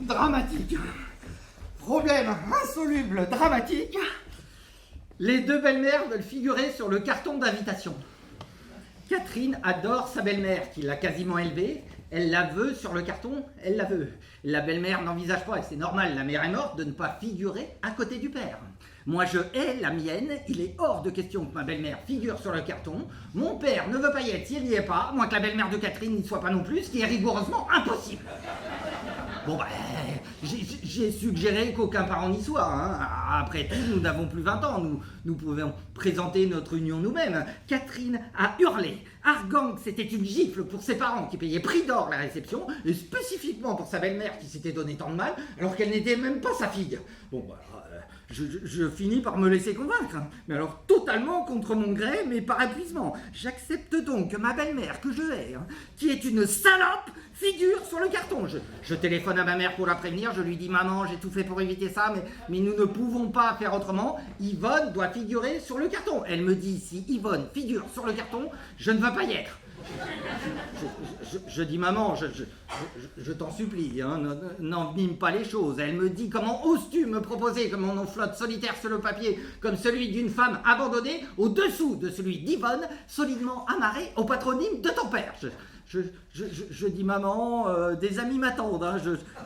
Dramatique. Problème insoluble, dramatique. Les deux belles-mères veulent figurer sur le carton d'invitation. Catherine adore sa belle-mère qui l'a quasiment élevée. Elle la veut sur le carton, elle la veut. La belle-mère n'envisage pas, et c'est normal, la mère est morte, de ne pas figurer à côté du père. Moi je hais la mienne, il est hors de question que ma belle-mère figure sur le carton. Mon père ne veut pas y être s'il n'y est pas, moins que la belle-mère de Catherine n'y soit pas non plus, ce qui est rigoureusement impossible. Bon j'ai suggéré qu'aucun parent n'y soit. Hein. Après tout, nous n'avons plus 20 ans, nous pouvons présenter notre union nous-mêmes. Catherine a hurlé, arguant que c'était une gifle pour ses parents qui payaient prix d'or la réception, et spécifiquement pour sa belle-mère qui s'était donné tant de mal, alors qu'elle n'était même pas sa fille. Je finis par me laisser convaincre, mais alors totalement contre mon gré, mais par épuisement. J'accepte donc que ma belle-mère, que je hais, qui est une salope, figure sur le carton. Je téléphone à ma mère pour la prévenir, je lui dis « Maman, j'ai tout fait pour éviter ça, mais nous ne pouvons pas faire autrement. Yvonne doit figurer sur le carton. » Elle me dit « Si Yvonne figure sur le carton, je ne veux pas y être. » Je dis « Maman, je t'en supplie, hein, n'envenime pas les choses. » Elle me dit « Comment oses-tu me proposer que mon nom flotte solitaire sur le papier comme celui d'une femme abandonnée au-dessous de celui d'Yvonne, solidement amarré au patronyme de ton père. » Je dis « Maman, des amis m'attendent, hein,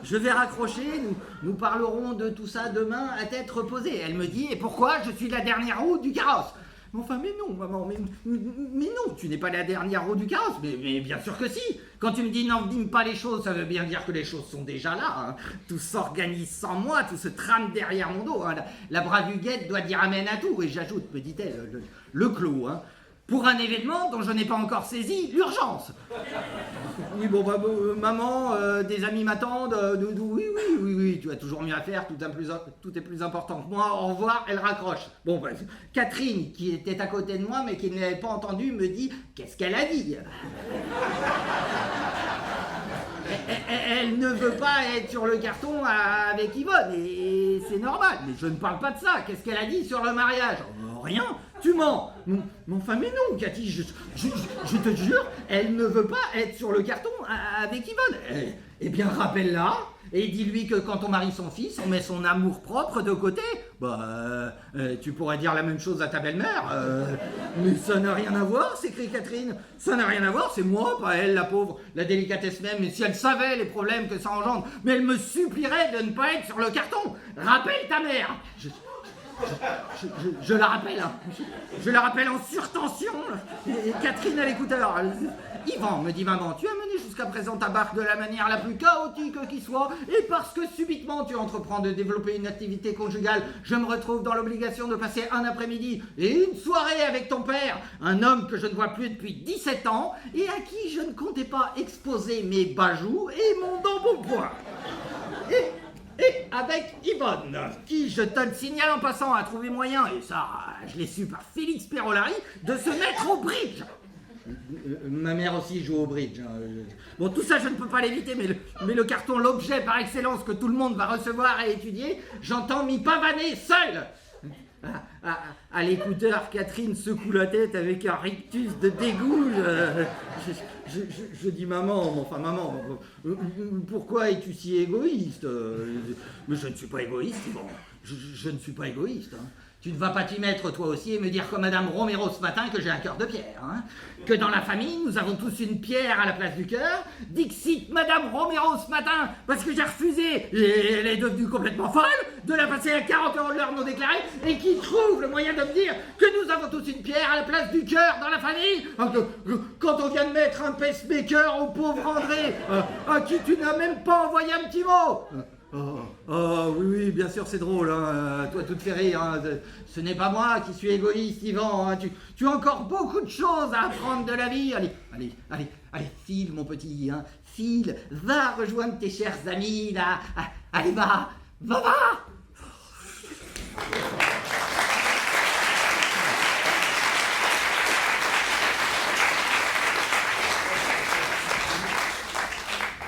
je vais raccrocher, nous parlerons de tout ça demain à tête reposée. » Elle me dit « Et pourquoi je suis la dernière roue du carrosse ?» Enfin, mais non, maman, mais non, tu n'es pas la dernière roue du carrosse, mais bien sûr que si. Quand tu me dis n'envenime pas les choses, ça veut bien dire que les choses sont déjà là. Hein. Tout s'organise sans moi, tout se trame derrière mon dos. Hein. La brave Huguette doit dire amen à tout. Et j'ajoute, me dit-elle, le clos, hein, pour un événement dont je n'ai pas encore saisi l'urgence. Oui, maman, des amis m'attendent, oui, tu as toujours mieux à faire, tout est plus important que moi, au revoir, elle raccroche. Catherine, qui était à côté de moi, mais qui ne l'avait pas entendu, me dit, qu'est-ce qu'elle a dit? Elle ne veut pas être sur le carton avec Yvonne, et c'est normal, mais je ne parle pas de ça. Qu'est-ce qu'elle a dit sur le mariage? Rien, tu mens. Enfin, mais non, Cathy, je te jure, elle ne veut pas être sur le carton avec Yvonne. Eh bien, rappelle-la, et dis-lui que quand on marie son fils, on met son amour-propre de côté. Tu pourrais dire la même chose à ta belle-mère. Mais ça n'a rien à voir, s'écrie Catherine. Ça n'a rien à voir, c'est moi, pas elle, la pauvre, la délicatesse même. Mais si elle savait les problèmes que ça engendre, mais elle me supplierait de ne pas être sur le carton. Rappelle ta mère. Je la rappelle, hein. Je la rappelle en surtension. Et Catherine à l'écouteur. Yvan, me dit maman, tu as mené jusqu'à présent ta barque de la manière la plus chaotique qui soit, et parce que subitement tu entreprends de développer une activité conjugale, je me retrouve dans l'obligation de passer un après-midi et une soirée avec ton père, un homme que je ne vois plus depuis 17 ans, et à qui je ne comptais pas exposer mes bajoux et mon embonpoint. Et avec Yvonne, qui, je te le signale en passant, a trouvé moyen, et ça, je l'ai su par Félix Perolari, de se mettre au bridge. Ma mère aussi joue au bridge. Hein. Tout ça, je ne peux pas l'éviter, mais le carton, l'objet par excellence que tout le monde va recevoir et étudier, j'entends m'y pavaner seul. À l'écouteur, Catherine secoue la tête avec un rictus de dégoût. Je dis maman, pourquoi es-tu si égoïste? Mais je ne suis pas égoïste, bon, je ne suis pas égoïste. Hein. Tu ne vas pas t'y mettre toi aussi et me dire comme Madame Romero ce matin que j'ai un cœur de pierre. Hein. Que dans la famille, nous avons tous une pierre à la place du cœur. Dixit Madame Romero ce matin parce que j'ai refusé, et elle est devenue complètement folle, de la passer à 40 € de l'heure non déclarée, et qui trouve le moyen de me dire que nous avons tous une pierre à la place du cœur dans la famille. Quand on vient de mettre un pacemaker au pauvre André, à qui tu n'as même pas envoyé un petit mot. Oui, bien sûr, c'est drôle, hein. Toi, tout te fait rire. Hein. Ce n'est pas moi qui suis égoïste, Yvan. Hein. Tu as encore beaucoup de choses à apprendre de la vie. Allez, file, mon petit. Hein. File, va rejoindre tes chers amis, là. Allez, va.